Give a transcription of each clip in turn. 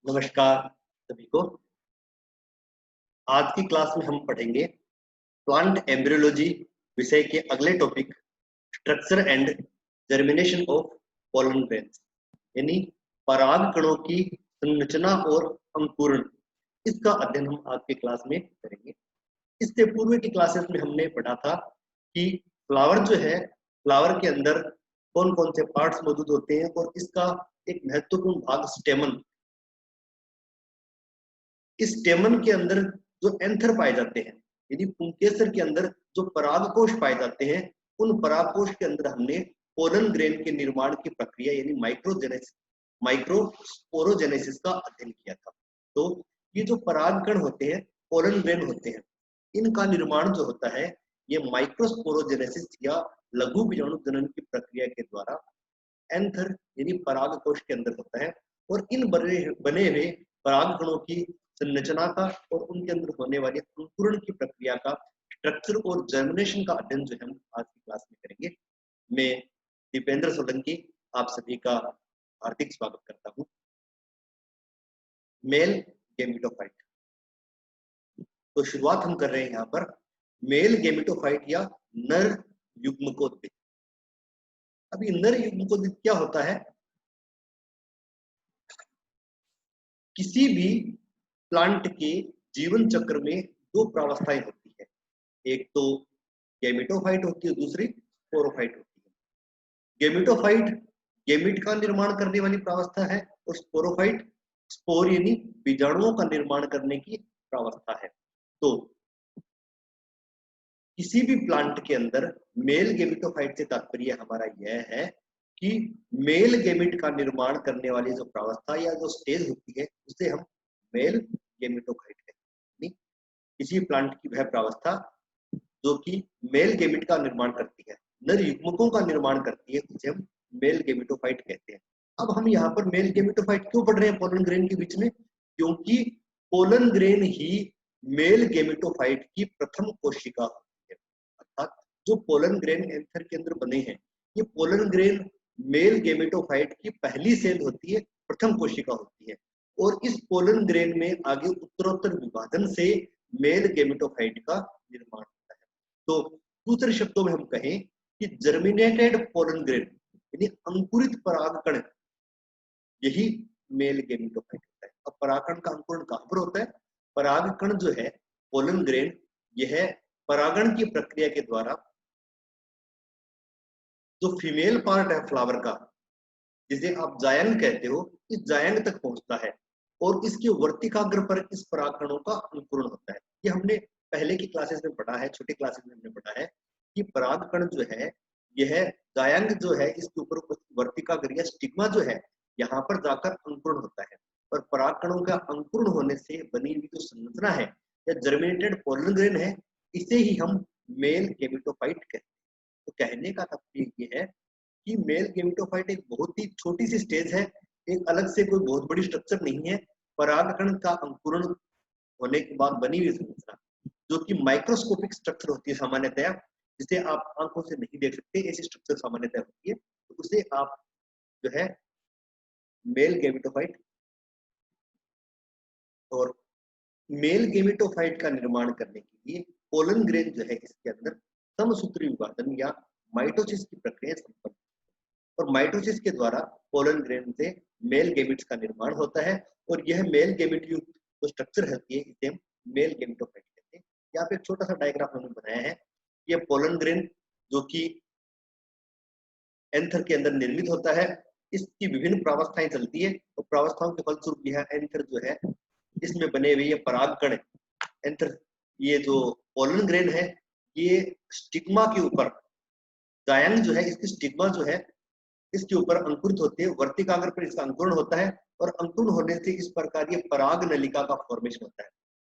नमस्कार सभी को। आज की क्लास में हम पढ़ेंगे प्लांट एम्ब्रियोलॉजी विषय के अगले topic structure and germination of pollen grains, यानी पराग कणों की संरचना और अंकुरण। इसका अध्ययन हम आज की क्लास में करेंगे। इससे पूर्व की क्लासेस में हमने पढ़ा था कि फ्लावर जो है, फ्लावर के अंदर कौन कौन से पार्ट्स मौजूद होते हैं और इसका एक महत्वपूर्ण भाग स्टेमन। इस स्टेमन के अंदर जो एंथर पाए जाते हैं, यानी पुंकेसर के अंदर जो परागकोश पाए जाते हैं, उन परागकोश के अंदर हमने पोलन ग्रेन के निर्माण की प्रक्रिया यानी माइक्रोस्पोरोजेनेसिस का अध्ययन किया था। तो ये जो परागकण होते हैं, पोलन ग्रेन होते हैं, इनका निर्माण जो होता है ये माइक्रोस्पोरोजेनेसिस या लघु बीजाणु जनन की प्रक्रिया के द्वारा एंथर यानी परागकोश के अंदर होता है। और इन बने हुए परागकणों की संरचना का और उनके अंदर होने वाली अंकुरण की प्रक्रिया का स्ट्रक्चर और जर्मिनेशन का अध्ययन जो है हम आज की क्लास में करेंगे। मैं दीपेंद्र सोलंकी आप सभी का हार्दिक स्वागत करता हूं। मेल गेमिटोफाइट, तो शुरुआत हम कर रहे हैं यहाँ पर मेल गेमिटोफाइट या नर युग्मकोद्भिद। अभी नर युग्मकोद्भिद क्या होता है? किसी भी प्लांट के जीवन चक्र में दो प्रावस्थाएं होती है, एक तो गेमिटोफाइट होती है, दूसरी स्पोरोफाइट होती है। गेमिटोफाइट गेमिट का निर्माण करने वाली प्रावस्था है और स्पोरोफाइट स्पोर यानी बीजाणुओं का निर्माण करने की प्रावस्था है। तो किसी भी प्लांट के अंदर मेल गेमिटोफाइट से तात्पर्य हमारा यह है कि मेल गेमिट का निर्माण करने वाली जो प्रावस्था या जो स्टेज होती है उसे हम मेल गेमिटोफाइट कहते हैं। किसी प्लांट की वह प्रावस्था जो कि मेल गेमिट का निर्माण करती है, नर युग्मकों का निर्माण करती है, उसे हम मेल गेमिटोफाइट कहते हैं। अब हम यहाँ पर मेल गेमिटोफाइट क्यों पढ़ रहे हैं पोलन ग्रेन के बीच में? क्योंकि पोलन ग्रेन ही मेल गेमिटोफाइट की प्रथम कोशिका होती है। अर्थात जो पोलन ग्रेन एंथर के अंदर बने हैं, ये पोलन ग्रेन मेल गेमिटोफाइट की पहली सेल होती है, प्रथम कोशिका होती है। और इस पोलन ग्रेन में आगे उत्तरोत्तर विभाजन से मेल गेमिटोफाइट का निर्माण होता है। तो दूसरे शब्दों में हम कहें कि जर्मिनेटेड पोलन ग्रेन यानी अंकुरित परागकण, यही मेल गेमिटोफाइट होता है। अब परागकण का अंकुरण कहां पर होता है? परागकण जो है पोलन ग्रेन, यह परागण की प्रक्रिया के द्वारा जो फीमेल पार्ट है फ्लावर का, जिसे आप जायंग कहते हो, इस जायंग तक पहुंचता है और इसके वर्तिकाग्र पर इस परागकणों का अंकुरण होता है। ये हमने पहले की क्लासेस में पढ़ा है, छोटी क्लासेस में हमने पढ़ा है कि परागकण जो है, यह जायंग जो है, इसके ऊपर वर्तिकाग्र या स्टिग्मा जो है, यहाँ पर जाकर अंकुरण होता है। और परागकणों का अंकुरण होने से बनी हुई जो संरचना है या जर्मिनेटेड पोलन ग्रेन है, इसे ही हम मेल गेमिटोफाइट कहते हैं। तो कहने का तात्पर्य ये है कि मेल गेमिटोफाइट एक बहुत ही छोटी सी स्टेज है, एक अलग से कोई बहुत बड़ी स्ट्रक्चर नहीं है। परागकण का अंकुरण होने के बाद बनी हुई संरचना जो कि माइक्रोस्कोपिक स्ट्रक्चर होती है सामान्यतया, जिसे आप आंखों से नहीं देख सकते, ऐसी स्ट्रक्चर सामान्यतया होती है, तो उसे आप जो है मेल गेमिटोफाइट। और मेल गेमिटोफाइट का निर्माण करने के लिए पोलन ग्रेन जो है, इसके अंदर समसूत्री विभाजन या माइटोसिस की प्रक्रिया संपन्न, और माइटोसिस के द्वारा पोलन ग्रेन से मेल गेमिट्स का निर्माण होता है। और यह मेल गेमिट युक्त जो स्ट्रक्चर होती है, इसे हम मेल गेमिटोफाइट कहते हैं। यहाँ पे एक छोटा सा डायग्राम हमने बनाया है। ये पोलन ग्रेन जो कि एंथर के अंदर निर्मित होता है, इसकी विभिन्न प्रावस्थाएं चलती है और प्रावस्थाओं के फलस्वरूप यह एंथर जो है, इसमें बने हुए ये परागकण एंथर, ये जो पोलन ग्रेन है, ये स्टिग्मा के ऊपर, जायंग जो है इसकी स्टिग्मा जो है इसके ऊपर अंकुरित होते हैं, वर्तिकाग्र पर इसका अंकुरण होता है और अंकुरण होने से इस प्रकार ये पराग नलिका का फॉर्मेशन होता है,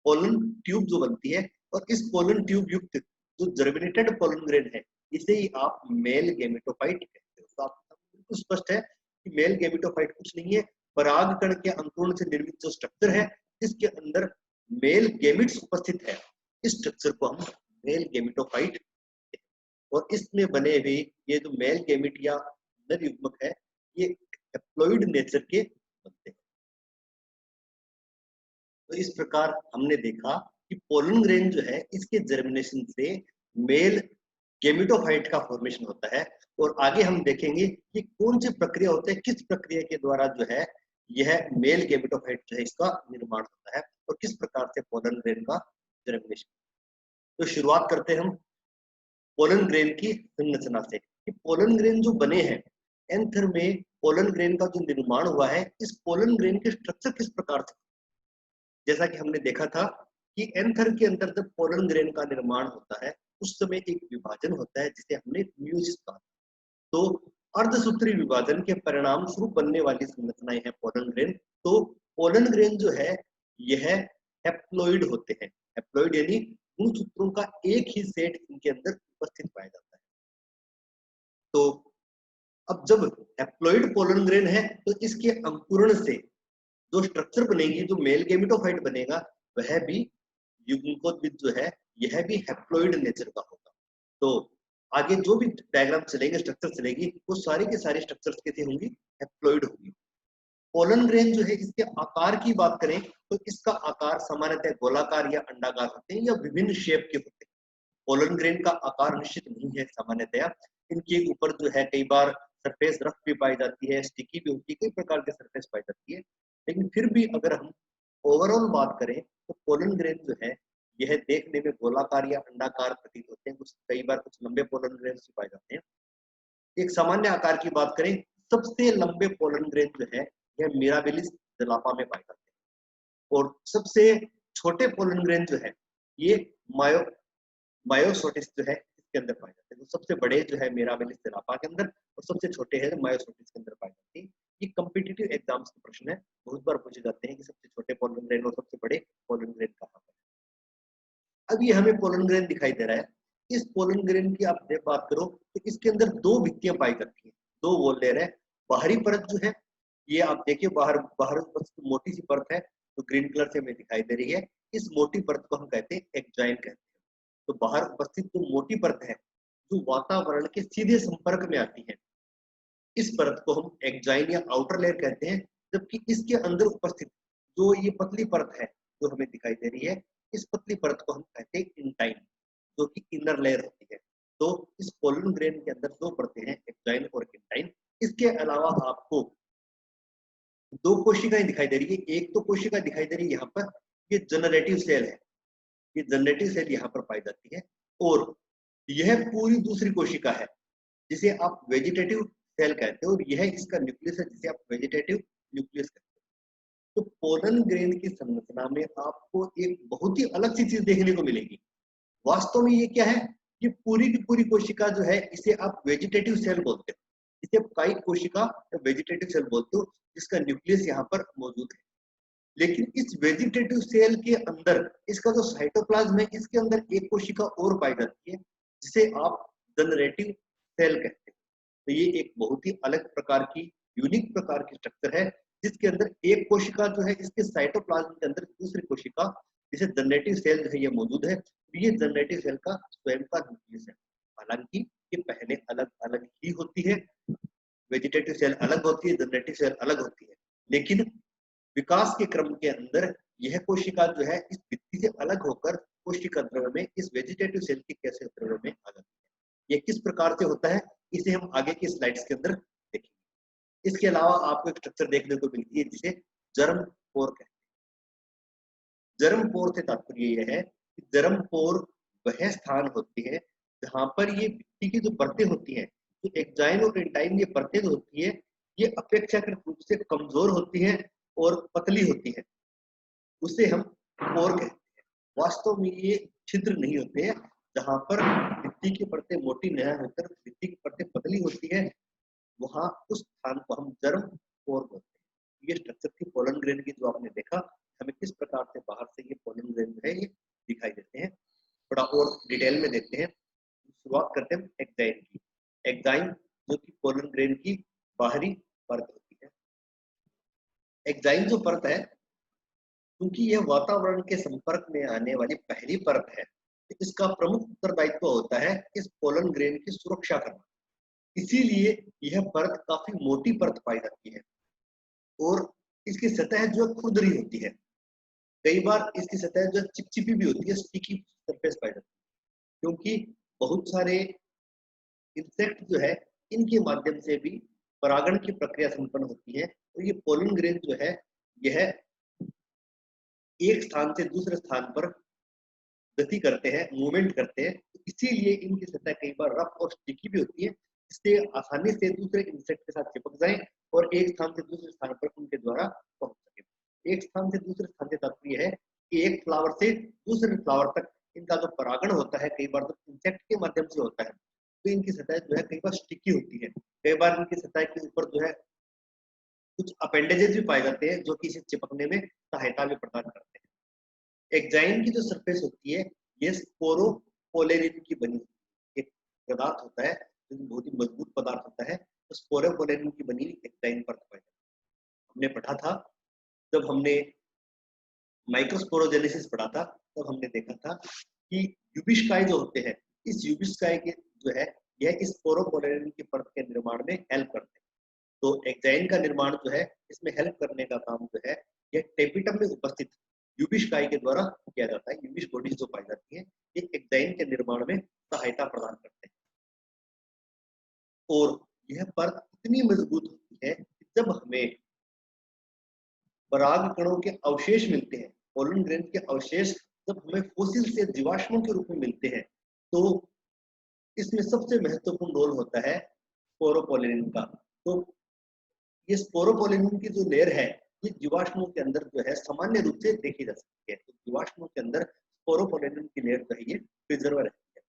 पोलन ट्यूब जो बनती है। और इस पोलन ट्यूब युक्त जो जर्मिनेटेड पोलन ग्रेन है, इसे ही आप मेल गेमिटोफाइट कहते हो। तो आपको बिल्कुल स्पष्ट है कि मेल गेमिटोफाइट कुछ नहीं है, परागकण के अंकुरण से निर्मित जो स्ट्रक्चर है, इसके अंदर मेल गेमिट्स उपस्थित है, इस स्ट्रक्चर को हम मेल गेमिटोफाइट। और इसमें बने हुए ये जो मेल गेमिट या नर युग्मक है, ये हैप्लॉइड नेचर के बनते हैं। तो इस प्रकार हमने देखा कि पोलन ग्रेन जो है इसके जर्मिनेशन से मेल गेमिटोफाइट का फॉर्मेशन होता है। और आगे हम देखेंगे कि कौन सी प्रक्रिया होती है, किस प्रक्रिया के द्वारा जो है यह मेल गेमिटोफाइट जो है इसका निर्माण होता है और किस प्रकार से पोलन ग्रेन का जर्मिनेशन। तो शुरुआत करते हैं हम पोलन ग्रेन की संरचना से कि पोलन ग्रेन जो बने हैं, एंथर में पोलन ग्रेन का जो निर्माण हुआ है, इस पोलन ग्रेन के स्ट्रक्चर किस प्रकार से, जैसा कि हमने देखा था कि एंथर के अंदर जब पोलन ग्रेन का निर्माण होता है उस समय एक विभाजन होता है जिसे हमने म्यूसिस कहा। तो अर्धसूत्री विभाजन के परिणाम स्वरूप बनने वाली संरचनाएं हैं पोलन ग्रेन। तो पोलन ग्रेन जो है यह हैप्लॉइड होते हैं। हैप्लॉइड यानी गुणसूत्रों का एक ही सेट इनके अंदर उपस्थित पाया जाता है। तो अब जब हैप्लॉइड पोलन ग्रेन है तो इसके अंकुरण से जो स्ट्रक्चर बनेगी, जो मेल गेमिटोफाइट बनेगा, वह भी युग्मकोद्भिद जो है यह भी हैप्लॉइड नेचर का होगा। तो आगे जो भी डायग्राम चलेंगे, स्ट्रक्चर चलेगी, वो सारी के सारी स्ट्रक्चर्स कैसे होंगी, हैप्लॉइड होंगी। पोलन ग्रेन जो है इसके आकार की बात करें तो इसका आकार सामान्यतः गोलाकार या अंडाकार होते हैं या विभिन्न शेप के होते हैं। पोलन ग्रेन का आकार निश्चित नहीं है सामान्यतया। इनके ऊपर जो है कई बार सरफेस रफ भी पाई जाती है, स्टिकी भी होती है, कई प्रकार के सरफेस पाई जाती है। लेकिन फिर भी अगर हम ओवरऑल बात करें तो पोलन ग्रेन जो है यह देखने में गोलाकार या अंडाकार प्रतीत होते हैं। कुछ कई बार कुछ लंबे पोलन ग्रेन भी पाए जाते हैं। एक सामान्य आकार की बात करें, सबसे लंबे पोलन ग्रेन जो है यह मिराबिलिस जलापा में पाए जाते हैं और सबसे छोटे पोलन ग्रेन जो है ये मायोसोटिस जो है इसके अंदर पाए जाते हैं। तो सबसे बड़े जो है मिराबिलिस जलापा के अंदर और सबसे छोटे है मायोसोटिस के अंदर पाए जाते हैं। ये कॉम्पिटिटिव एग्जाम्स के प्रश्न है, बहुत बार पूछे जाते हैं कि सबसे छोटे पोलन ग्रेन और सबसे बड़े पोलन ग्रेन कहाँ पर है। अब ये हमें पोलन ग्रेन दिखाई दे रहा है। इस पोलन ग्रेन की आप बात करो तो इसके अंदर दो भित्तियां पाई जाती हैं, दो वॉल लेयर है। बाहरी परत जो है ये आप देखिए बाहर बाहर मोटी सी परत है तो ग्रीन कलर से हमें दिखाई दे रही है। इस मोटी परत को हम कहते हैं एक्जाइन कहते हैं। तो बाहर उपस्थित जो मोटी परत है जो वातावरण के सीधे संपर्क में आती है, इस परत को हम एक्जाइन या आउटर लेयर कहते हैं। जबकि इसके अंदर उपस्थित जो ये पतली परत है जो हमें दिखाई दे रही है, इस पतली परत को हम कहते हैं इंटाइन, जो कि इनर लेयर होती है। तो इस पोलन ग्रेन के अंदर दो परतें हैं, एक्जाइन और इंटाइन। इसके अलावा आपको दो कोशिकाएं दिखाई दे रही है। एक तो कोशिका दिखाई दे रही है यहाँ पर, ये जनरेटिव सेल है, ये जनरेटिव सेल यहाँ पर पाई जाती है। और यह पूरी दूसरी कोशिका है जिसे आप वेजिटेटिव सेल कहते हो और यह इसका न्यूक्लियस है जिसे आप वेजिटेटिव न्यूक्लियस कहते हो। तो पोलन ग्रेन की संरचना में आपको एक बहुत ही अलग सी चीज देखने को मिलेगी। वास्तव में ये क्या है, ये पूरी की पूरी कोशिका जो है इसे आप वेजिटेटिव सेल बोलते हो, इसे आप कायिक कोशिका या वेजिटेटिव सेल बोलते हो, जिसका न्यूक्लियस यहाँ पर मौजूद है। लेकिन इस वेजिटेटिव सेल के अंदर इसका जो साइटोप्लाज्म है, इसके अंदर एक कोशिका और पाई जाती है जिसे आप जनरेटिव सेल कहते हैं। तो ये एक बहुत ही अलग प्रकार की यूनिक प्रकार की स्ट्रक्चर है जिसके अंदर एक कोशिका जो है इसके साइटोप्लाज्म के अंदर दूसरी कोशिका जिसे जनरेटिव सेल जो है ये मौजूद है। ये जनरेटिव सेल का स्वयं का न्यूक्लियस है। हालांकि ये पहले अलग अलग ही होती है, वेजिटेटिव सेल अलग होती है, जनरेटिव सेल अलग होती है, लेकिन विकास के क्रम के अंदर यह कोशिका जो है इस भित्ति से अलग होकर कोशिका द्रव्य में, इस वेजिटेटिव सेल के कैसे द्रव्य में आ जाती है। यह किस प्रकार से होता है इसे हम आगे की स्लाइड्स के अंदर देखेंगे। इसके अलावा आपको एक स्ट्रक्चर देखने को मिलती है जिसे जर्म पोर कहते हैं। जर्म पोर से तात्पर्य यह है कि जर्म पोर वह स्थान होती है जहां पर ये भित्ति की जो परतें होती हैं, जो एक्जाइन और इंटाइन ये परतें जो होती है ये अपेक्षाकृत रूप से कमजोर होती हैं और पतली होती है, उसे हम पोर कहते हैं। वास्तव में ये छिद्र नहीं होते हैं। जहां पर भित्ति की परतें मोटी न होकर भित्ति की परतें पतली होती है, वहां उस स्थान को हम जर्म पोर बोलते हैं। ये स्ट्रक्चर थी पोलन ग्रेन की जो आपने देखा। हमें किस प्रकार से बाहर से ये पोलन ग्रेन जो है ये दिखाई देते हैं, थोड़ा और डिटेल में देखते हैं। शुरुआत करते हैं एक्जाइन की। एक्जाइन जो कि पोलन ग्रेन की बाहरी परत होती है। एक्जाइन जो परत है, क्योंकि यह वातावरण के संपर्क में आने वाली पहली परत है, तो इसका प्रमुख उत्तरदायित्व होता है इस पोलन ग्रेन की सुरक्षा करना। इसीलिए यह परत काफी मोटी परत पाई जाती है और इसकी सतह जो खुरदरी होती है। कई बार इसकी सतह जो चिपचिपी भी होती है, स्टिकी सरफेस पाई जाती है, क्योंकि बहुत सारे इंसेक्ट जो है इनके माध्यम से भी परागण की प्रक्रिया संपन्न होती है। तो ये पोलन ग्रेन जो है यह एक स्थान से दूसरे स्थान पर गति करते हैं, मूवमेंट करते हैं, इसीलिए इनकी सतह कई बार रफ और स्टिकी भी होती है, इससे आसानी से दूसरे इंसेक्ट के साथ चिपक जाएं और एक स्थान से दूसरे स्थान पर उनके द्वारा पहुंच सके। एक स्थान से दूसरे स्थान से तात्पर्य है कि एक फ्लावर से दूसरे फ्लावर तक इनका जो परागण होता है कई बार तो इंसेक्ट के माध्यम से होता है, तो इनकी सतह जो है कई बार स्टिकी होती है। कई बार इनकी सतह के ऊपर जो है कुछ अपेंडेजेस भी पाए जाते हैं जो कि इसे चिपकने में सहायता भी प्रदान करते हैं। एक्जाइन की जो सरफेस होती है ये स्पोरोपोलेरिन की बनी एक पदार्थ होता है, जो बहुत ही मजबूत पदार्थ होता है। तो स्पोरोपोलेरिन की बनी एक्जाइन परत पाई जाती है। हमने पढ़ा था जब हमने माइक्रोस्पोरोजेनेसिस पढ़ा था, तब हमने देखा था कि यूबिस्काई जो होते हैं, इस यूबिस्काई के जो है यह इस स्पोरोपोलेरिन की परत के निर्माण में हेल्प करते हैं। तो एक्जाइन का निर्माण जो है इसमें हेल्प करने का काम जो है यह टेपिटम में उपस्थित यूबिस्काई के द्वारा किया जाता है। यूबिस बॉडीज जो पाई जाती है ये एक्जाइन के निर्माण में सहायता प्रदान करते हैं। और यह परत इतनी मजबूत होती है कि जब हमें पराग कणों के अवशेष मिलते हैं, पोलन ग्रेन के अवशेष जब हमें फोसिल से जीवाश्मों के रूप में मिलते हैं, तो इसमें सबसे महत्वपूर्ण रोल होता है स्पोरोपोलेरिन का। तो ये स्पोरोपोलेरिन की जो लेयर है ये जीवाश्मों के अंदर जो है सामान्य रूप से देखी जा सकती है। तो जीवाश्मों के अंदर स्पोरोपोलेरिन की लेयर जो है ये प्रिजर्व रहती है।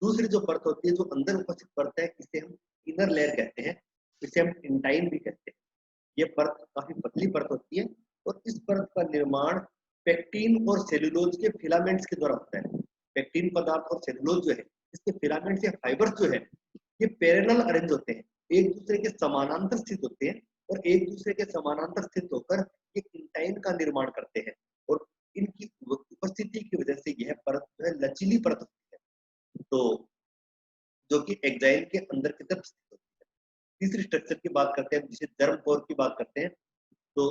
दूसरी जो परत होती है जो अंदर उपस्थित परत है इसे हम इनर लेयर कहते हैं, इसे हम इंटाइन भी कहते हैं। ये परत काफी पतली परत होती है और इस परत का निर्माण पेक्टिन और सेलुलोज के फिलामेंट्स के द्वारा होता है। पेक्टिन पदार्थ और सेलुलोज जो है इसके फिलामेंट्स या फाइबर्स जो है ये पैरेलल अरेंज होते हैं, एक दूसरे के समानांतर स्थित होते हैं और एक दूसरे के समानांतर स्थित होकर ये इंटाइन का निर्माण करते हैं। और इनकी उपस्थिति की वजह से यह परत जो है लचीली परत होती है, तो जो कि एक्जाइन के अंदर की तरफ स्थित होती है। तीसरी स्ट्रक्चर की बात करते हैं जिसे जर्म पोर की बात करते हैं। तो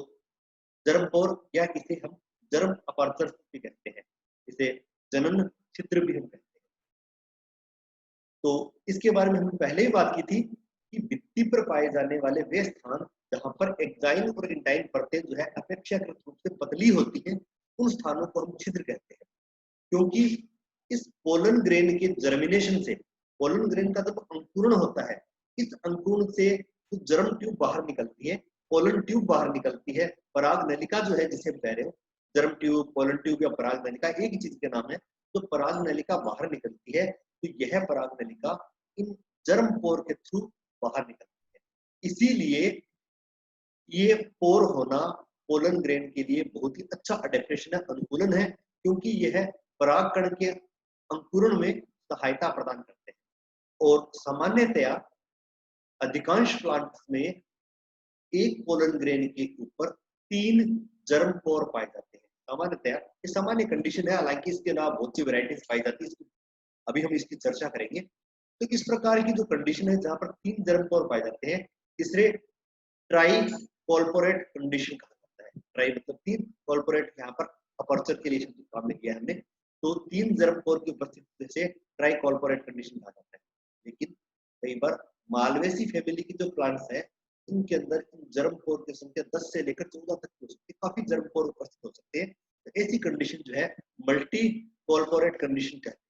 जर्म पोर या इसे हम जर्म अपर्चर भी कहते हैं, इसे जनन छिद्र भी हम कहते हैं। तो इसके बारे में हमने पहले ही बात की थी कि भित्ति पर पाए जाने वाले वे स्थान जहां पर एक्जाइन और इंटाइन परतें जो है अपेक्षाकृत रूप से पतली होती हैं, उन स्थानों को हम छिद्र कहते हैं। क्योंकि इस पोलन ग्रेन के जर्मिनेशन से, पोलन ग्रेन का जब अंकुरण होता है, इस अंकुरण से जो जर्म ट्यूब बाहर निकलती है, पोलन ट्यूब बाहर निकलती है, पराग नलिका जो है जिसे हम कह रहे हो, जर्म ट्यूब, पोलन ट्यूब या पराग नलिका एक ही चीज के नाम है। तो पराग नलिका बाहर निकलती है, तो यह पराग नलिका इन जर्म पोर के थ्रू बाहर निकलती है। इसीलिए ये पोर होना पोलन ग्रेन के लिए बहुत ही अच्छा अडेप्टेशन है, अनुकूलन है, क्योंकि यह पराग कण के अंकुरण में सहायता प्रदान करते हैं। और सामान्यतया अधिकांश प्लांट्स में एक पोलन ग्रेन के ऊपर 3 जर्म पोर पाए जाते हैं। सामान्यतया ये सामान्य कंडीशन है, हालांकि इसके अलावा बहुत सी वैरायटीज पाई जाती है, अभी हम इसकी चर्चा करेंगे। तो इस प्रकार की जो कंडीशन है जहां पर 3 जर्म पोर पाए जाते हैं, इसे ट्राई कॉर्पोरेट कंडीशन कहा जाता है। ट्राई मतलब 3, कॉर्पोरेट यहाँ पर अपर्चर के लिए काम में किया हमने। तो 3 जर्म पोर की उपस्थिति से ट्राई कॉर्पोरेट कंडीशन कहा जाता है। लेकिन कई बार मालवेसी फैमिली की जो प्लांट्स है इनके अंदर इन जर्म पोर की संख्या 10 से लेकर 14 तक हो सकती है, काफी जर्म पोर उपस्थित हो सकते हैं। तो ऐसी कंडीशन जो है मल्टी कॉर्पोरेट कंडीशन कहते हैं।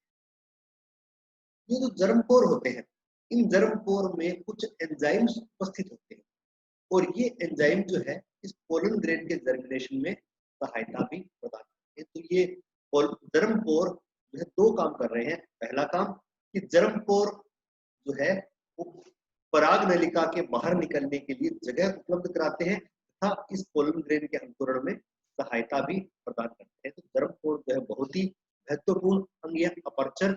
ये जो जर्म पोर होते हैं, इन जर्म पोर में कुछ एंजाइम्स उपस्थित होते हैं और ये एंजाइम जो है इस पोलन ग्रेन के जर्मिनेशन में सहायता भी प्रदान करते हैं। तो ये जर्म पोर जो है 2 काम कर रहे हैं। पहला काम कि जर्म पोर जो है वो पराग नलिका के बाहर निकलने के लिए जगह उपलब्ध कराते हैं तथा इस पोलन ग्रेन के अंकुरण में सहायता भी प्रदान करते हैं। तो जर्म पोर जो है बहुत ही महत्वपूर्ण अंग या अपर्चर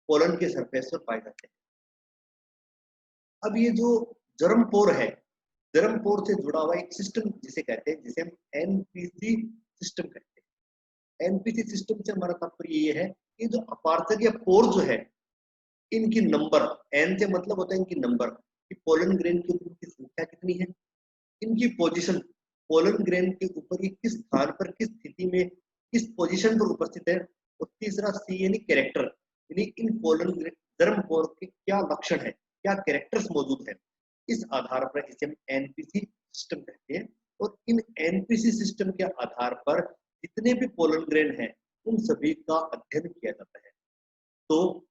पोलन के सरफेस पर पाए जाते हैं। अब ये जो जर्म पोर है, जर्म पोर से जुड़ा हुआ एक सिस्टम जिसे कहते हैं, जिसे हम एनपीसी सिस्टम कहते हैं। एनपीसी सिस्टम से हमारा तात्पर्य ये है कि जो अपार्चर या पोर जो है इनकी नंबर, एन से मतलब होता है इनकी नंबर, कि पोलन ग्रेन की संख्या कितनी है, इनकी पोजीशन, पोलन ग्रेन के ऊपर ये किस स्थान पर, किस स्थिति में, किस पोजीशन पर उपस्थित है। और तीसरा सी यानी कैरेक्टर, यानी इन पोलन गर्म कोर के क्या लक्षण है, क्या कैरेक्टर्स मौजूद है। इस आधार पर इसे हम एनपीसी सिस्टम कहते हैं। और इन एनपीसी सिस्टम के आधार पर जितने भी पोलन ग्रेन हैं उन सभी का अध्ययन किया जाता है। तो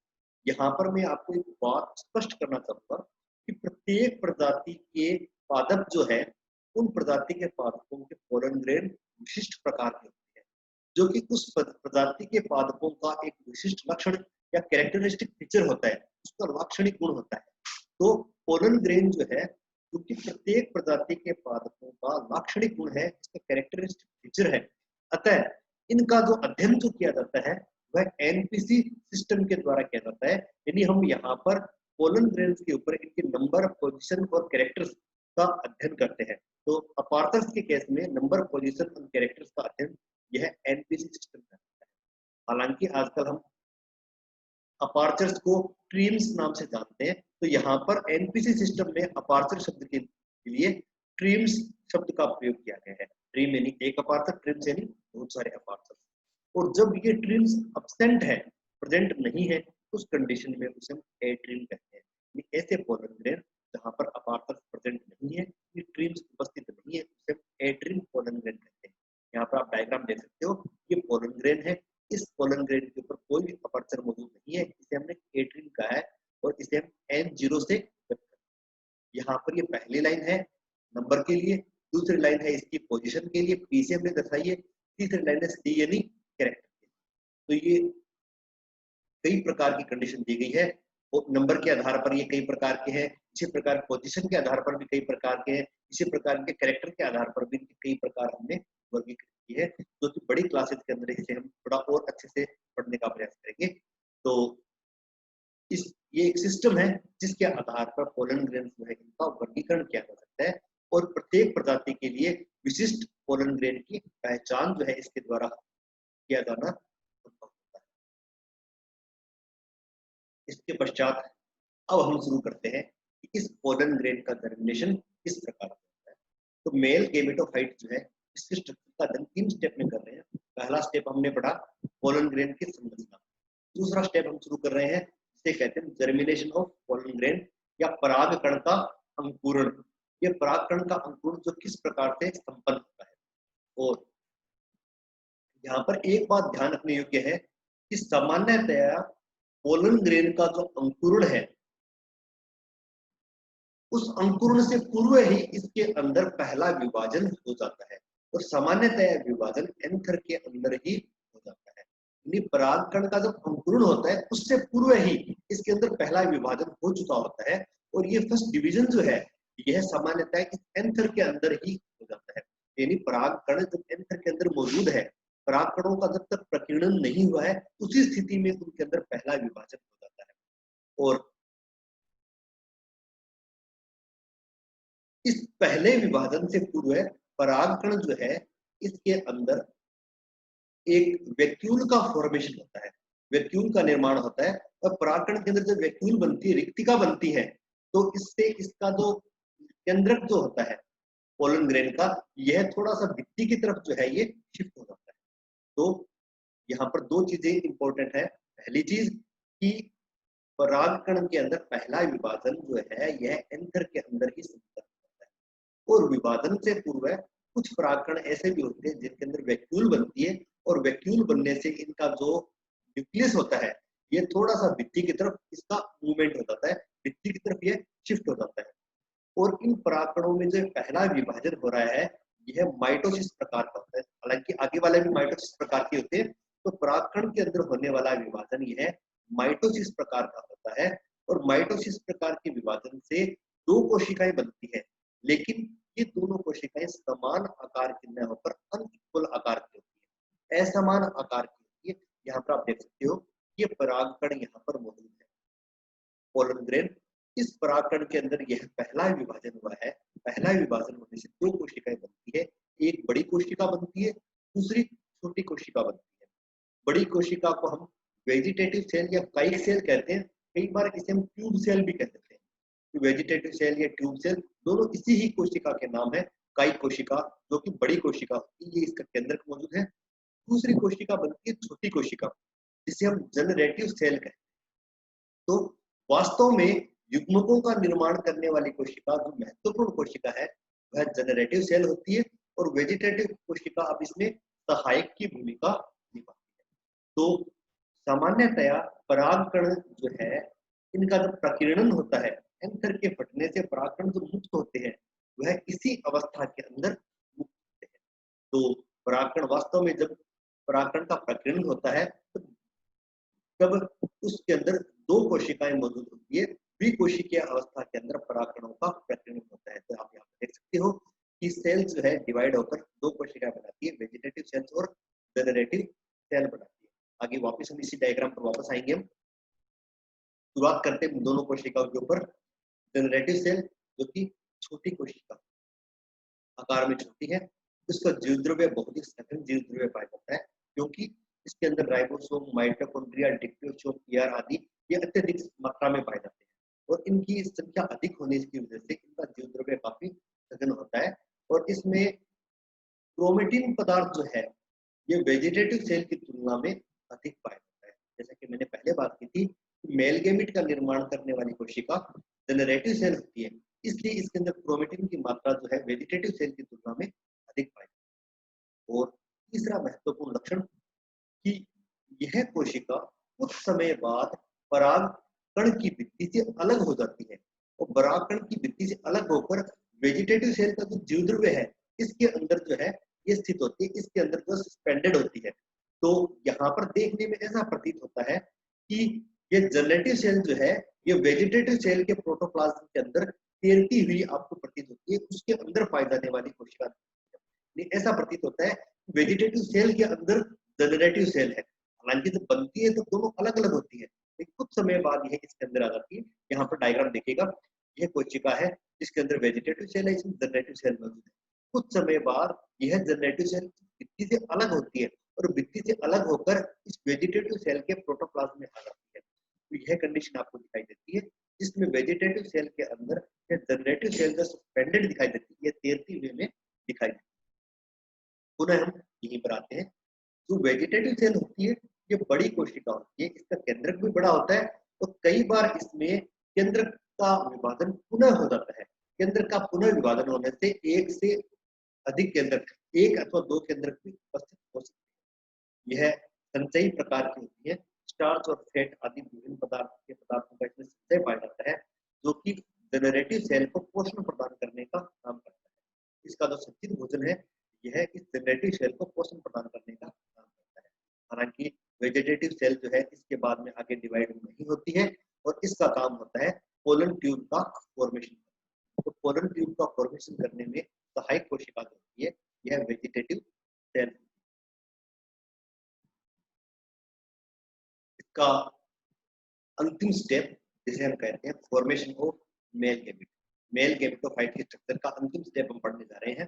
यहाँ पर मैं आपको एक बात स्पष्ट करना चाहूंगा कि प्रत्येक प्रजाति के पादप जो है, उन प्रजाति के पादपों के पोलन ग्रेन विशिष्ट प्रकार के होते हैं, जो कि उस प्रजाति के पादपों का एक विशिष्ट लक्षण या कैरेक्टरिस्टिक फीचर होता है, उसका लाक्षणिक गुण होता है। तो पोलन ग्रेन जो है, क्योंकि प्रत्येक प्रजाति के पादपों का लाक्षणिक गुण है, इसका कैरेक्टरिस्टिक फीचर है, अतः इनका जो अध्ययन जो किया जाता है वह एनपीसी सिस्टम के द्वारा किया जाता है। यानी हम यहाँ पर पोलन ग्रेन्स के ऊपर इनके नंबर, पोजीशन और कैरेक्टर्स का अध्ययन करते हैं। तो अपार्थर्स के केस में नंबर, पोजीशन और कैरेक्टर्स का अध्ययन यह एनपीसी सिस्टम करता है। हालांकि आजकल हम अपार्चर्स को ट्रीम्स नाम से जानते हैं, तो यहाँ पर एनपीसी सिस्टम में अपार्चर शब्द के लिए ट्रीम्स शब्द का प्रयोग किया गया है। ट्रीम यानी एक अपार्चर, ट्रीम्स यानी बहुत सारे अपार्चर। और जब ये ट्रीम्स अब्सेंट है, प्रेजेंट नहीं है, उस कंडीशन में उसे हम ए ट्रीम कहते हैं। ये ऐसे पोलन ग्रेन जहाँ पर अपार्चर प्रेजेंट नहीं है, ये ट्रीम्स उपस्थित नहीं है, उसे हम ए ट्रीम पोलन ग्रेन कहते हैं। यहाँ पर आप डायग्राम देख सकते हो, ये पोलन ग्रेन है, इस पोलन ग्रेन के ऊपर कोई भी अपर्चर मौजूद नहीं है, इसे हमने ए ट्रीम कहा है और इसे हम N0 से व्यक्त करते हैं। यहाँ पर ये पहली लाइन है नंबर के लिए, दूसरी लाइन है इसकी पोजीशन के लिए, पी से हमने दर्शाई है, तीसरी लाइन है सी यानी कैरेक्टर के लिए। तो ये कई प्रकार की कंडीशन दी गई है और नंबर के आधार पर ये कई प्रकार के हैं, इसी प्रकार पोजीशन के आधार पर भी कई प्रकार के हैं, इसी प्रकार के कैरेक्टर के आधार पर भी कई प्रकार हमने वर्गीकृत की है, जो कि बड़ी क्लासेस के अंदर इसे हम थोड़ा और अच्छे से पढ़ने का प्रयास करेंगे। तो ये एक सिस्टम है जिसके आधार पर पोलन ग्रेन जो है इनका वर्गीकरण किया जा सकता है और प्रत्येक प्रजाति के लिए विशिष्ट पोलन ग्रेन की पहचान जो है इसके द्वारा किया जाना संभव होता है। इसके पश्चात अब हम शुरू करते हैं कि इस पोलन ग्रेन का जर्मिनेशन किस प्रकार होता है। तो मेल गेमेटोफाइट जो है इसके स्ट्रक्चर का अध्ययन 3 स्टेप में कर रहे हैं। पहला स्टेप हमने पढ़ा पोलन ग्रेन की संरचना, दूसरा स्टेप हम शुरू कर रहे हैं इसे कहते हैं जर्मिनेशन ऑफ पोलन ग्रेन या परागकण का अंकुरण। ये परागकण का अंकुरण जो किस प्रकार से संपन्न होता है। और यहाँ पर एक बात ध्यान रखने योग्य है कि सामान्यतया पोलन ग्रेन का जो अंकुरण है उस अंकुरण से पूर्व ही इसके अंदर पहला विभाजन हो जाता है और सामान्यतया विभाजन एंथर के अंदर ही हो जाता है। यानी परागकण का जब अंकुरण होता है उससे पूर्व ही इसके अंदर पहला विभाजन हो चुका होता है और ये फर्स्ट डिवीजन जो है यह सामान्यतः इस एंथर के अंदर ही हो जाता है। यानी परागकण जब एंथर के अंदर मौजूद है, परागकणों का जब तक प्रकीर्णन नहीं हुआ है उसी स्थिति में उनके अंदर पहला विभाजन हो जाता है। और इस पहले विभाजन से पूर्व परागकण जो है इसके अंदर एक वैक्यूल का फॉर्मेशन होता है, वैक्यूल का निर्माण होता है और परागकण के अंदर जब वैक्यूल बनती है, रिक्तिका बनती है, तो इससे इसका जो केंद्रक जो होता है पोलन ग्रेन का, यह थोड़ा सा भित्ति की तरफ जो है ये शिफ्ट हो जाता है। तो यहाँ पर दो चीजें इंपॉर्टेंट है। पहली चीज कि परागकण के अंदर पहला विभाजन जो है यह एंथर के अंदर ही संपन्न होता है और विभाजन से पूर्व कुछ परागकण ऐसे भी होते हैं जिनके अंदर वैक्यूल बनती है और वैक्यूल बनने से इनका जो न्यूक्लियस होता है ये थोड़ा सा भित्ति की तरफ इसका मूवमेंट हो जाता है, भित्ति की तरफ ये शिफ्ट हो जाता है। और इन परागकणों में जो पहला विभाजन हो रहा है यह माइटोसिस प्रकार का होता है। हालांकि आगे वाले भी माइटोसिस प्रकार के होते हैं, तो परागकण के अंदर होने वाला विभाजन यह माइटोसिस प्रकार का होता है। और माइटोसिस प्रकार के विभाजन से दो कोशिकाएं बनती है, लेकिन ये दोनों कोशिकाएं समान आकार की न होकर अनइक्वल आकार की होती है, असमान आकार की होती है। यहाँ पर आप देख सकते हो ये परागकण यहाँ पर मौजूद है पोलन ग्रेन। इस परागकण के अंदर यह पहला विभाजन हुआ है। पहला विभाजन होने से दो कोशिकाएं बनती है, एक बड़ी कोशिका बनती है, दूसरी छोटी कोशिका बनती है। बड़ी कोशिका को हम वेजिटेटिव सेल या काइक सेल कहते हैं, कई बार इसे हम ट्यूब सेल भी कहते हैं। वेजिटेटिव सेल या ट्यूब सेल दोनों इसी ही कोशिका के नाम है। काई कोशिका जो कि बड़ी कोशिका होती है, ये इसका केंद्रक मौजूद है। दूसरी कोशिका बनती है छोटी कोशिका, जिसे हम जनरेटिव सेल कहते हैं। तो वास्तव में युग्मकों का निर्माण करने वाली कोशिका जो महत्वपूर्ण कोशिका है वह जनरेटिव सेल होती है, और वेजिटेटिव कोशिका अब इसमें सहायक की भूमिका निभाती है। तो सामान्यतया परागकण जो है, इनका जब प्रकीर्णन होता है, एंथर के फटने से परागकण जो मुक्त होते हैं वह इसी अवस्था के अंदर मुक्त होते हैं। तो परागकण वास्तव में जब परागकण का प्रकीर्णन होता है तो जब उसके अंदर दो कोशिकाएं मौजूद होती है, द्विकोशिकीय अवस्था के अंदर परागकणों का प्रकीर्णन होता है। तो आप यहाँ पर देख सकते हो कि सेल जो है डिवाइड होकर दो कोशिकाएं बनाती है, वेजिटेटिव सेल्स और जनरेटिव सेल बनाती है। आगे वापस हम इसी डायग्राम पर वापस आएंगे। हम शुरुआत करते हैं दोनों कोशिकाओं के ऊपर। जनरेटिव सेल जो कि छोटी कोशिका आकार में छोटी है, उसका जीवद्रव्य बहुत ही सघन जीवद्रव्य पाया जाता है, क्योंकि इसके अंदर राइबोसोम, माइटोकॉन्ड्रिया, डिप्लोसोम, ईआर आदि ये अत्यधिक मात्रा में पाए जाते हैं, और इनकी संख्या अधिक होने की वजह से इनका जीवद्रव्य काफी सघन होता है। और इसमें क्रोमेटिन पदार्थ जो है ये वेजिटेटिव सेल की तुलना में अधिक पाया जाता है। जैसा कि मैंने पहले बात की थी, मेल गैमेट का निर्माण करने वाली कोशिका जनरेटिव सेल होती है, इसलिए इसके अंदर क्रोमेटिन की मात्रा जो है वेजिटेटिव सेल की तुलना में अधिक पाई जाती है। और तीसरा महत्वपूर्ण लक्षण कि यह कोशिका कुछ समय बाद परागकण की भित्ति से अलग हो जाती है, और परागकण की भित्ति से अलग होकर वेजिटेटिव सेल का जो जीवद्रव्य है इसके अंदर जो है ये स्थित होती है, इसके अंदर जो सस्पेंडेड होती है। तो यहाँ पर देखने में ऐसा प्रतीत होता है कि ये जनरेटिव सेल जो है ये वेजिटेटिव सेल के प्रोटोप्लाज्म के अंदर तैरती हुई आपको प्रतीत होती है, उसके अंदर पाई जाने वाली कोशिका। ऐसा प्रतीत होता है वेजिटेटिव सेल के अंदर जनरेटिव सेल है, हालांकि जब बनती है तो दोनों अलग अलग होती है, लेकिन कुछ समय बाद यह इसके अंदर आ जाती है। यहाँ पर डायग्राम देखिएगा, यह कोशिका है जिसके अंदर वेजिटेटिव सेल है, इसमें जनरेटिव सेल मौजूद है। कुछ समय बाद यह जनरेटिव सेल भित्ति से अलग होती है, और भित्ति से अलग होकर इस वेजिटेटिव सेल के प्रोटोप्लाज्म में आ जाती है। तो यह कंडीशन आपको दिखाई देती है, जिसमें वेजिटेटिव सेल के अंदर यह जनरेटिव सेल जो सस्पेंडेड दिखाई देती है, तैरती हुई में दिखाई देती है। पुनः हम यहीं पर आते हैं, जो वेजिटेटिव सेल होती है ये बड़ी कोशिका होती है, इसका केंद्रक भी बड़ा होता है, और कई बार इसमें केंद्रक का विभाजन पुनः हो जाता है। केंद्र का पुनः विभाजन होने से एक से अधिक केंद्रक, एक अथवा दो केंद्रक भी उपस्थित हो सकते हैं। यह संचयी प्रकार की होती है, स्टार्च और फैट आदि विभिन्न पदार्थों का इसमें संचय पाया जाता है, जो कि जनरेटिव सेल को पोषण प्रदान करने का काम करता है। इसका जो संचित भोजन है यह इस जनरेटिव सेल को पोषण प्रदान करने का काम करता है। हालांकि वेजिटेटिव सेल जो है इसके बाद में आगे डिवाइड नहीं होती है, और इसका काम होता है पोलन ट्यूब का फॉर्मेशन। तो पोलन ट्यूब का फॉर्मेशन करने में सहायक कोशिका जो होती है यह वेजिटेटिव सेल। इसका अंतिम स्टेप जिसे हम कहते हैं formation of male gamete. Male gametophyte के स्ट्रक्चर का अंतिम स्टेप हम पढ़ने जा रहे हैं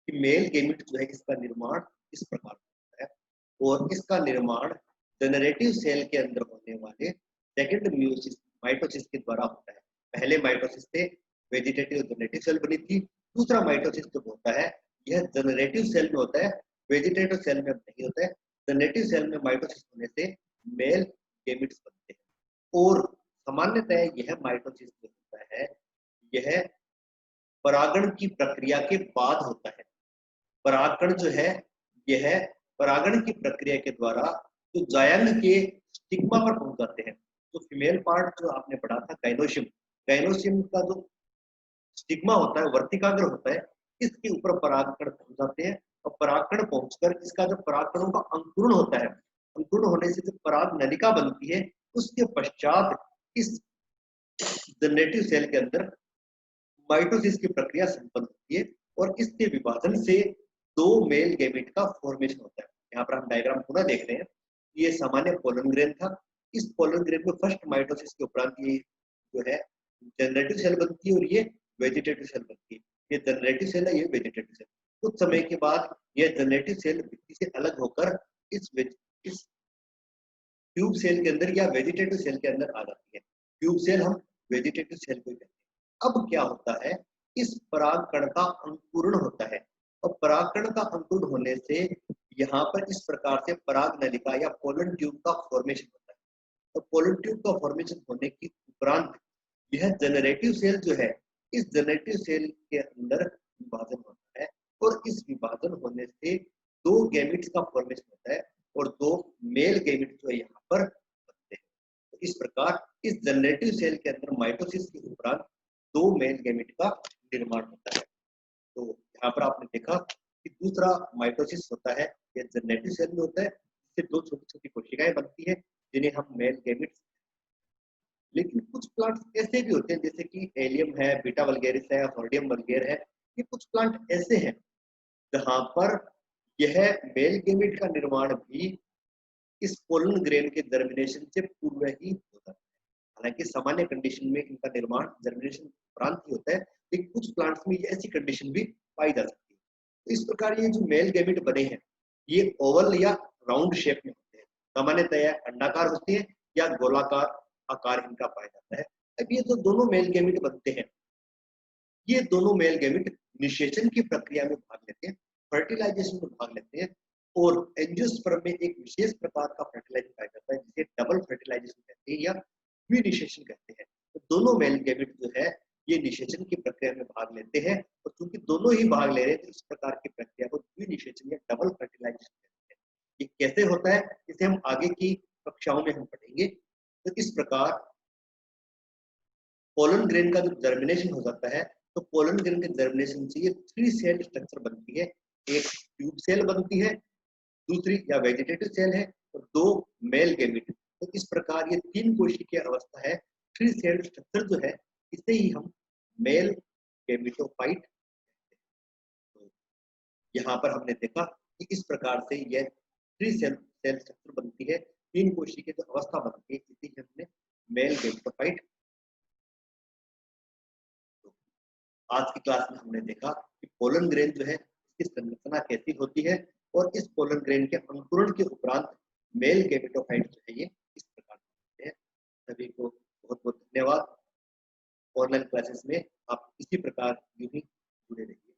कि मेल गैमेट जो है इसका निर्माण इस प्रकार होता है, और इसका निर्माण जनरेटिव सेल के अंदर होने वाले सेकेंड मियोसिस माइटोसिस के द्वारा होता है। पहले माइटोसिस से वेजिटेटिव और जनरेटिव सेल बनी थी, दूसरा माइटोसिस जो होता है यह जनरेटिव सेल में होता है, वेजिटेटिव सेल में नहीं होता है। जनरेटिव सेल में माइटोसिस होने से मेल गैमेट्स बनते हैं, और सामान्यतः यह माइटोसिस जो होता है यह परागण की प्रक्रिया के बाद होता है। परागकण जो है यह परागण की प्रक्रिया के द्वारा जो जायंग के स्टिग्मा पर पहुंच जाते हैं। तो फीमेल पार्ट जो आपने पढ़ा था गाइनोसियम, गाइनोसियम का जो स्टिग्मा होता है वर्तिकाग्र होता है, इसके ऊपर परागकण पहुंच जाते हैं, और परागकण पहुंचकर इसका जो परागकणों का अंकुरण होता है, अंकुरण होने से जो पराग नलिका बनती है, उसके पश्चात इस जनरेटिव सेल के अंदर माइटोसिस की प्रक्रिया संपन्न होती है, और इसके विभाजन से दो मेल गैमेट का फॉर्मेशन होता है। यहाँ पर हम डायग्राम पूरा देख रहे हैं। ये सामान्य पोलन ग्रेन था, इस पोलन ग्रेन में फर्स्ट माइटोसिस के उपरांत ये जो है जनरेटिव सेल बनती है, और ये वेजिटेटिव सेल बनती है। ये जनरेटिव सेल है, ये वेजिटेटिव सेल। कुछ समय के बाद यह जनरेटिव सेल भित्ति से अलग होकर इस ट्यूब सेल के अंदर या वेजिटेटिव सेल के अंदर आ जाती है। ट्यूब सेल हम वेजिटेटिव सेल को कहते हैं। अब क्या होता है इस परागकण का अंकुरण होता है। और परागकण का अंकुरण होने से यहाँ पर इस प्रकार से पराग नलिका या पोलन ट्यूब का फॉर्मेशन होता है। तो पोलन ट्यूब का फॉर्मेशन होने के उपरांत यह जनरेटिव सेल जो है, इस जनरेटिव सेल के अंदर विभाजन होता है और इस विभाजन होने से दो गैमेट्स का फॉर्मेशन होता है और दो मेल गैमेट जो है यहाँ पर बनते हैं। तो इस प्रकार इस जनरेटिव सेल के अंदर माइटोसिस के उपरांत दो मेल गैमेट का निर्माण होता है। तो यहाँ पर आपने देखा कि दूसरा माइटोसिस होता है, यह जनरेटिव सेल में होता है, इससे दो छोटी छोटी कोशिकाएं बनती है जिन्हें हम मेल गैमेट्स। लेकिन कुछ प्लांट्स ऐसे भी होते हैं जैसे कि एलियम है, बीटा वल्गेरिस है, हॉर्डियम वल्गेर है। ये कुछ प्लांट ऐसे हैं जहां पर यह मेल गैमेट का निर्माण भी इस पोलन ग्रेन के जर्मिनेशन से पूर्व ही होता है। हालांकि सामान्य कंडीशन में इनका निर्माण जर्मिनेशन उपरांत ही होता है, लेकिन कुछ प्लांट्स में ऐसी कंडीशन भी पाई जा सकती है। तो इस प्रकार ये जो मेल गैमेट बने हैं, ये ओवल या राउंड शेप में होते हैं। सामान्यतया अंडाकार होते हैं या गोलाकार आकार इनका पाया जाता है। अब ये जो दोनों मेल गैमेट बनते हैं, ये दोनों मेल गैमेट निषेचन की प्रक्रिया में भाग लेते हैं, फर्टिलाइजेशन में भाग लेते हैं और एंजियोस्पर्म में एक विशेष प्रकार का फर्टिलाइजेशन पाया जाता है जिसे डबल फर्टिलाइजेशन कहते हैं या द्विनिषेचन कहते हैं। तो दोनों मेल गैमेट जो है ये निषेचन की प्रक्रिया में भाग लेते हैं और चूंकि दोनों ही भाग ले रहे हैं तो इस प्रकार की प्रक्रिया को द्विनिषेचन या डबल फर्टिलाइजेशन कहते हैं। ये कैसे होता है इसे हम आगे की कक्षाओं में हम पढ़ेंगे। तो इस प्रकार पोलन ग्रेन का जब जर्मिनेशन हो जाता है तो पोलन ग्रेन के जर्मिनेशन से ये थ्री सेल स्ट्रक्चर बनती है। एक ट्यूब सेल बनती है, दूसरी या वेजिटेटिव सेल है और दो मेल गैमेट। तो इस प्रकार ये तीन कोशिकीय अवस्था है, थ्री सेल स्ट्रक्चर जो है इसे ही हम मेल गैमेटोफाइट। तो यहाँ पर हमने देखा कि इस प्रकार से यह थ्री सेल सेल स्ट्रक्चर बनती है, तीन कोशिकीय जो अवस्था बनती है इसे हमने मेल गैमेटोफाइट। आज की क्लास में हमने देखा कि पोलन ग्रेन जो है इसकी संरचना कैसी होती है और इस पोलन ग्रेन के अंकुरण के उपरांत मेल गैमेटोफाइट जो है ये इस प्रकार होते हैं। सभी को बहुत बहुत धन्यवाद। ऑनलाइन क्लासेस में आप इसी प्रकार यूं ही जुड़े रहिए।